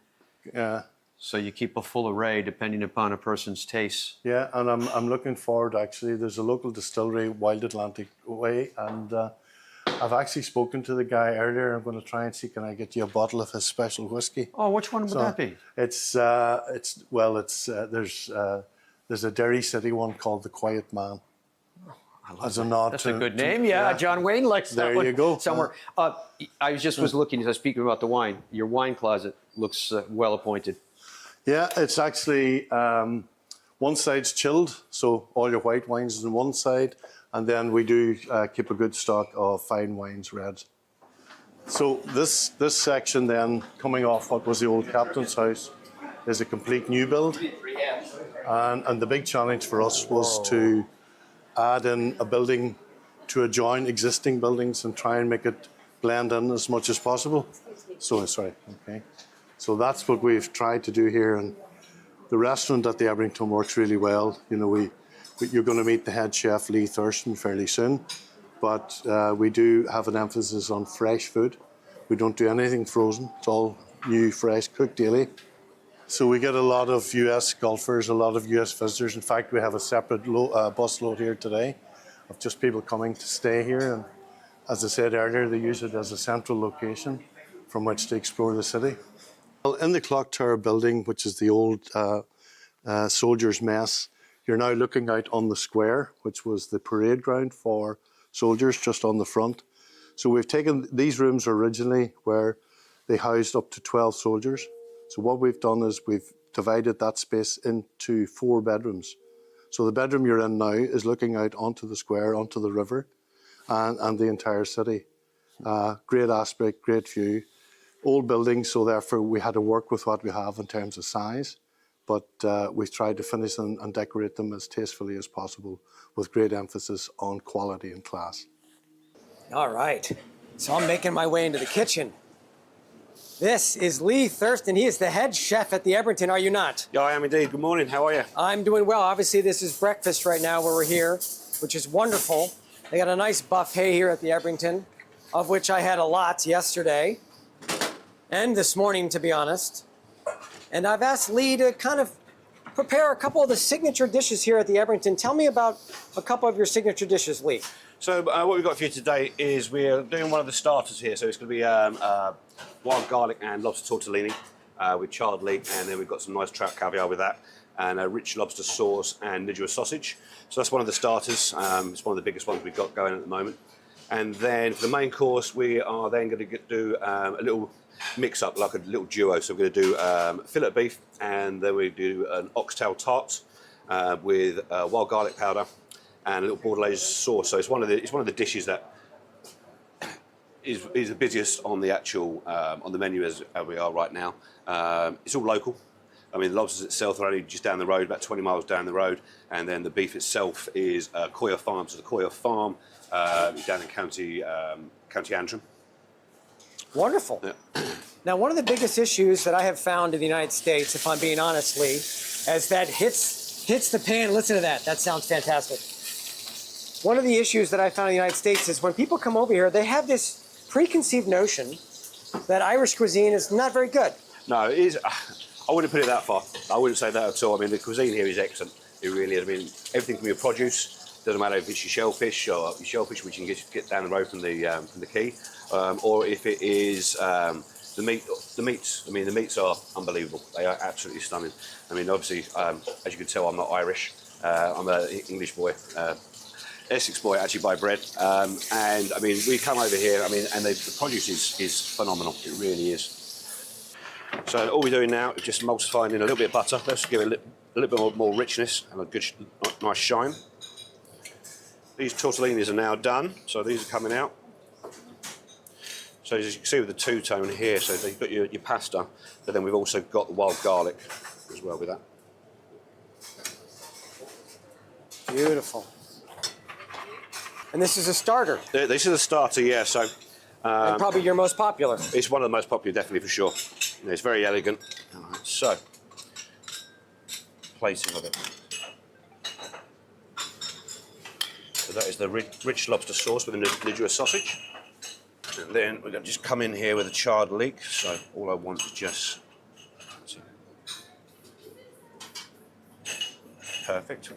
Yeah. So you keep a full array depending upon a person's taste. Yeah, and I'm looking forward, actually. There's a local distillery, Wild Atlantic Way, and I've actually spoken to the guy earlier. I'm going to try and see, can I get you a bottle of his special whiskey? Oh, which one would that be? There's a Derry City one called The Quiet Man. As a nod That's to, a good name. Yeah, John Wayne likes that there one. you go. Somewhere. I was looking, as I was speaking about the wine. Your wine closet looks well appointed. Yeah, it's actually one side's chilled, so all your white wines is on one side, and then we do keep a good stock of fine wines, reds. So this section then, coming off what was the old captain's house, is a complete new build, and the big challenge for us was to add in a building to adjoin existing buildings and try and make it blend in as much as possible. So sorry, okay. So that's what we've tried to do here, and the restaurant at the Ebrington works really well. You know, you're going to meet the head chef Lee Thurston fairly soon, but we do have an emphasis on fresh food. We don't do anything frozen. It's all new, fresh, cooked daily. So we get a lot of US golfers, a lot of US visitors. In fact, we have a separate bus load here today of just people coming to stay here. And as I said earlier, they use it as a central location from which to explore the city. Well, in the Clock Tower building, which is the old soldiers' mess, you're now looking out on the square, which was the parade ground for soldiers just on the front. So we've taken these rooms originally where they housed up to 12 soldiers. So what we've done is we've divided that space into 4 bedrooms. So the bedroom you're in now is looking out onto the square, onto the river, and the entire city. Great aspect, great view. Old building, so therefore we had to work with what we have in terms of size, but we've tried to finish them and decorate them as tastefully as possible with great emphasis on quality and class. All right, so I'm making my way into the kitchen. This is Lee Thurston. He is the head chef at the Ebrington, are you not? Yeah, I am indeed. Good morning. How are you? I'm doing well. Obviously, this is breakfast right now where we're here, which is wonderful. They got a nice buffet here at the Ebrington, of which I had a lot yesterday and this morning, to be honest. And I've asked Lee to kind of prepare a couple of the signature dishes here at the Ebrington. Tell me about a couple of your signature dishes, Lee. So what we've got for you today is we're doing one of the starters here. So it's going to be wild garlic and lobster tortellini with charred leek, and then we've got some nice trout caviar with that, and a rich lobster sauce and nidua sausage. So that's one of the starters. It's one of the biggest ones we've got going at the moment. And then for the main course, we are then going to do a little mix-up, like a little duo. So we're going to do fillet beef, and then we do an oxtail tart with wild garlic powder and a little bordelaise sauce. So it's one of the dishes that is the busiest on the actual on the menu as we are right now. It's all local. I mean, the lobsters itself are only just down the road, about 20 miles down the road, and then the beef itself is Coyer Farm. So the Coyer Farm is down in County Antrim. Wonderful. Yeah. Now, one of the biggest issues that I have found in the United States, if I'm being honest, Lee, is that hits the pan. Listen to that. That sounds fantastic. One of the issues that I found in the United States is when people come over here, they have this preconceived notion that Irish cuisine is not very good. No, it is. I wouldn't put it that far. I wouldn't say that at all. I mean, the cuisine here is excellent. It really is. I mean, everything from your produce, doesn't matter if it's your shellfish or your shellfish, which you can get down the road from the quay, or if it is the meat. The meats. I mean, the meats are unbelievable. They are absolutely stunning. I mean, obviously, as you can tell, I'm not Irish. I'm an English boy. Essex boy, actually, by bread. And I mean, we come over here. I mean, and the produce is phenomenal. It really is. So all we're doing now is just emulsifying in a little bit of butter. Let's give it a little bit more richness and a good, nice shine. These tortellinis are now done, so these are coming out. So as you can see with the two-tone here, so you've got your pasta, but then we've also got the wild garlic as well with that. Beautiful. And this is a starter. This is a starter, yeah. So and probably your most popular. It's one of the most popular, definitely, for sure. It's very elegant. All right, so, plating of it. So that is the rich lobster sauce with the nudibranch sausage. And then we're going to just come in here with a charred leek. So all I want is just... Perfect.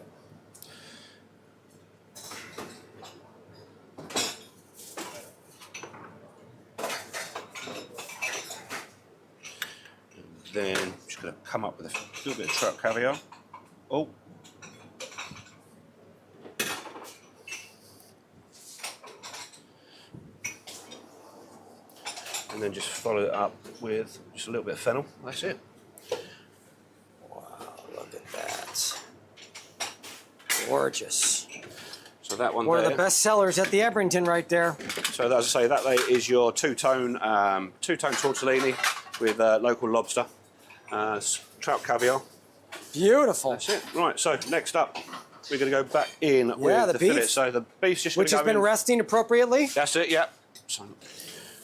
Then I'm just going to come up with a little bit of trout caviar. Oh. And then just follow it up with just a little bit of fennel. That's it. Wow, look at that. Gorgeous. So that one One there. of the best sellers at the Ebrington right there. So as I say, that there is your two-tone tortellini with local lobster, trout caviar. Beautiful. That's it. Right. So next up, we're going to go back in with the beef. fillet. So the beef's just Which has been resting appropriately. That's it. Yeah. So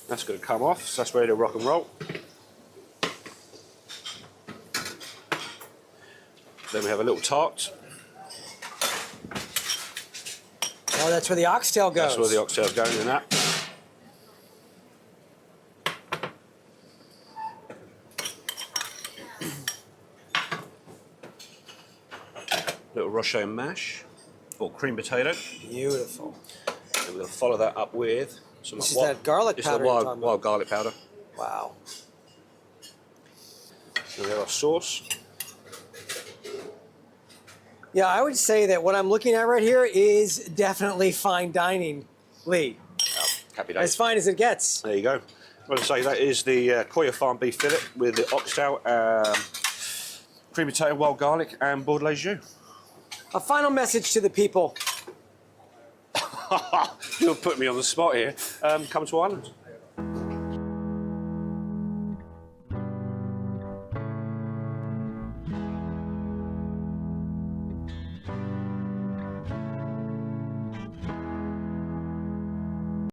that's going to come off. So that's ready to rock and roll. Then we have a little tart. Oh, that's where the oxtail goes. That's where the oxtail's going in that. Little rocher mash or cream potato. Beautiful. And we're going to follow that up with some This is that garlic this powder is you're the talking wild garlic powder. Wow. And we have our sauce. Yeah, I would say that what I'm looking at right here is definitely fine dining, Lee. Happy days. As fine as it gets. There you go. Well, I say that is the Coya Farm beef fillet with the oxtail, cream potato, wild garlic, and Bordelais jus. A final message to the people. You're putting me on the spot here. Come to Ireland.